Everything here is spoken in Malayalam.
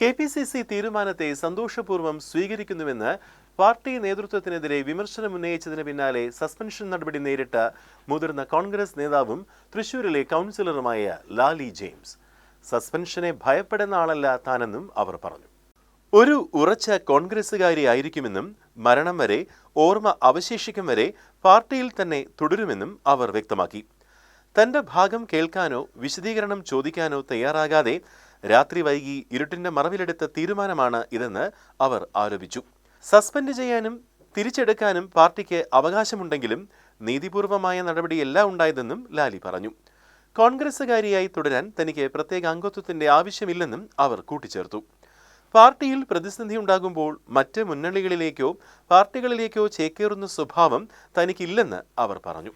KPCC തീരുമാനത്തെ സന്തോഷപൂർവ്വം സ്വീകരിക്കുന്നുവെന്ന് പാർട്ടി നേതൃത്വത്തിനെതിരെ വിമർശനമുന്നയിച്ചതിന് പിന്നാലെ സസ്പെൻഷൻ നടപടി നേരിട്ട മുതിർന്ന കോൺഗ്രസ് നേതാവും തൃശൂരിലെ കൗൺസിലറുമായ ലാലി ജെയിംസ് സസ്പെൻഷനെ ഭയപ്പെടുന്ന ആളല്ല താനെന്നും അവർ പറഞ്ഞു. ഒരു ഉറച്ച കോൺഗ്രസുകാരിയായിരിക്കുമെന്നും മരണം വരെ ഓർമ്മ അവശേഷിക്കും വരെ പാർട്ടിയിൽ തന്നെ തുടരുമെന്നും അവർ വ്യക്തമാക്കി. തന്റെ ഭാഗം കേൾക്കാനോ വിശദീകരണം ചോദിക്കാനോ തയ്യാറാകാതെ രാത്രി വൈകി ഇരുട്ടിന്റെ മറവിലെടുത്ത തീരുമാനമാണ് ഇതെന്ന് അവർ ആരോപിച്ചു. സസ്പെൻഡ് ചെയ്യാനും തിരിച്ചെടുക്കാനും പാർട്ടിക്ക് അവകാശമുണ്ടെങ്കിലും നീതിപൂർവമായ നടപടിയല്ല ഉണ്ടായതെന്നും ലാലി പറഞ്ഞു. കോൺഗ്രസുകാരിയായി തുടരാൻ തനിക്ക് പ്രത്യേക അംഗത്വത്തിന്റെ ആവശ്യമില്ലെന്നും അവർ കൂട്ടിച്ചേർത്തു. പാർട്ടിയിൽ പ്രതിസന്ധി ഉണ്ടാകുമ്പോൾ മറ്റ് മുന്നണികളിലേക്കോ പാർട്ടികളിലേക്കോ ചേക്കേറുന്ന സ്വഭാവം തനിക്കില്ലെന്ന് അവർ പറഞ്ഞു.